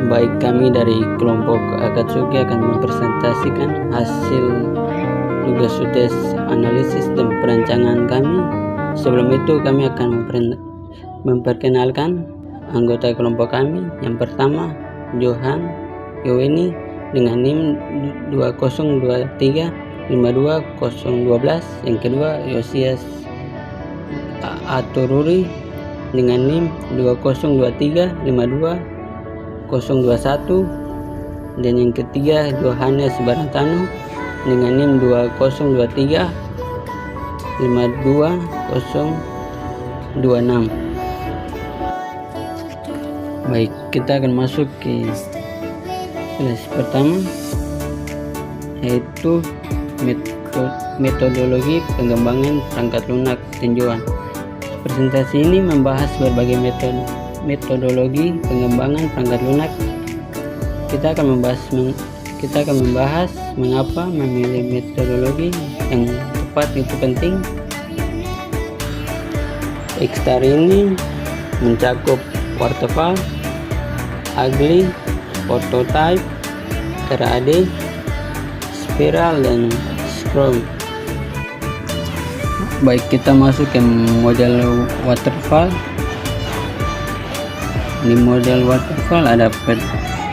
Baik, kami dari kelompok Akatsuki akan mempresentasikan hasil tugas UTS analisis dan perancangan kami. Sebelum itu kami akan memperkenalkan anggota kelompok kami. Yang pertama, Johan Yoweni dengan NIM 202352012. Yang kedua, Yosias Atururi dengan NIM 202352021. Dan yang ketiga, Johannes Barantano dengan NIM 202352026. Baik, kita akan masuk ke kelas pertama, yaitu metodologi pengembangan perangkat lunak tinjauan. Presentasi ini membahas berbagai metodologi pengembangan perangkat lunak. Kita akan membahas mengapa memilih metodologi yang tepat itu penting. Ekstar ini mencakup waterfall, ugly, prototype, RAD, spiral, dan scrum. Baik, kita masuk ke model waterfall. Di model waterfall ada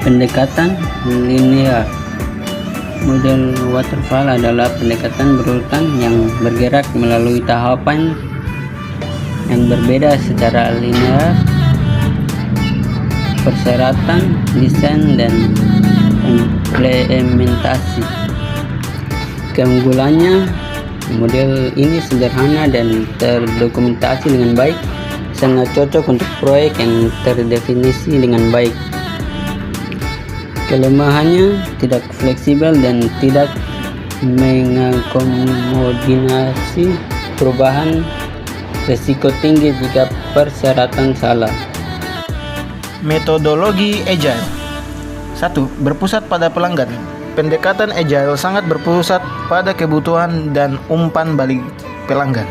pendekatan linear. Model waterfall adalah pendekatan berurutan yang bergerak melalui tahapan yang berbeda secara linear. Persyaratan, desain, dan implementasi. Keunggulannya, model ini sederhana dan terdokumentasi dengan baik, sangat cocok untuk proyek yang terdefinisi dengan baik. Kelemahannya, tidak fleksibel dan tidak mengakomodasi perubahan, risiko tinggi jika persyaratan salah. Metodologi Agile. 1. Berpusat pada pelanggan. Pendekatan Agile sangat berpusat pada kebutuhan dan umpan balik pelanggan.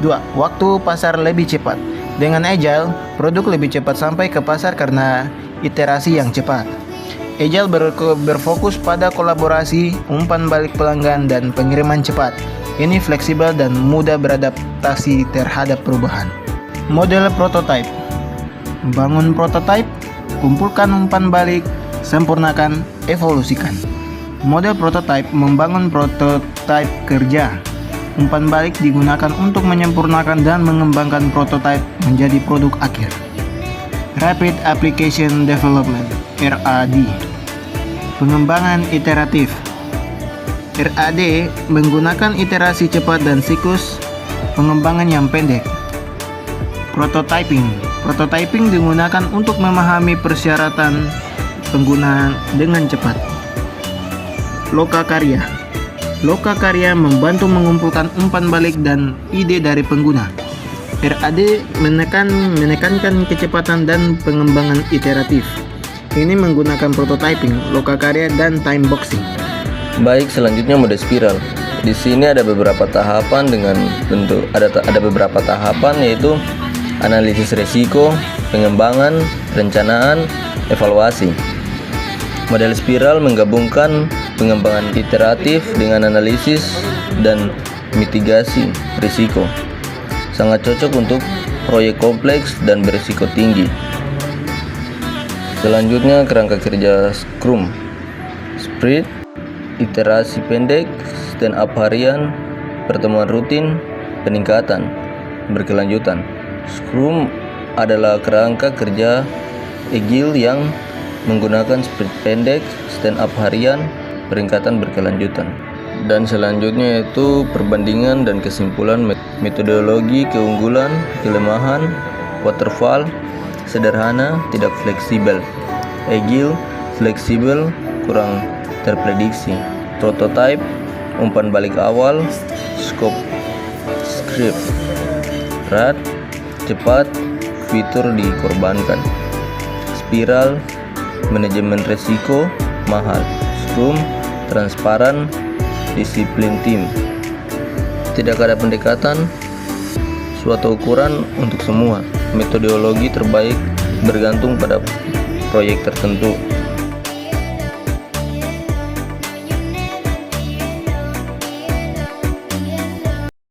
2. Waktu pasar lebih cepat. Dengan Agile, produk lebih cepat sampai ke pasar karena iterasi yang cepat. Agile berfokus pada kolaborasi, umpan balik pelanggan, dan pengiriman cepat. Ini fleksibel dan mudah beradaptasi terhadap perubahan. Model prototype. Bangun prototype, kumpulkan umpan balik, sempurnakan, evolusikan. Model prototype membangun prototype kerja. Umpan balik digunakan untuk menyempurnakan dan mengembangkan prototype menjadi produk akhir. Rapid Application Development (RAD). Pengembangan iteratif. RAD menggunakan iterasi cepat dan siklus pengembangan yang pendek. Prototyping. Prototyping digunakan untuk memahami persyaratan penggunaan dengan cepat. Lokakarya. Lokakarya membantu mengumpulkan umpan balik dan ide dari pengguna. RAD menekankan kecepatan dan pengembangan iteratif. Ini menggunakan prototyping, lokakarya, dan time boxing. Baik, selanjutnya mode spiral. Di sini ada beberapa tahapan ada beberapa tahapan, yaitu analisis risiko, pengembangan, perencanaan, evaluasi. Model spiral menggabungkan pengembangan iteratif dengan analisis dan mitigasi risiko. Sangat cocok untuk proyek kompleks dan berisiko tinggi. Selanjutnya, kerangka kerja Scrum. Sprint, iterasi pendek, stand up harian, pertemuan rutin, peningkatan, berkelanjutan. Scrum adalah kerangka kerja agile yang menggunakan sprint pendek, stand up harian, peningkatan berkelanjutan. Dan selanjutnya yaitu perbandingan dan kesimpulan metodologi, keunggulan, kelemahan. Waterfall, sederhana, tidak fleksibel. Agile, fleksibel, kurang terprediksi. Prototype, umpan balik awal. Scope, script. RAD, cepat, fitur dikorbankan. Spiral, manajemen resiko, mahal. Scrum, transparan, disiplin tim. Tidak ada pendekatan suatu ukuran untuk semua. Metodologi terbaik bergantung pada proyek tertentu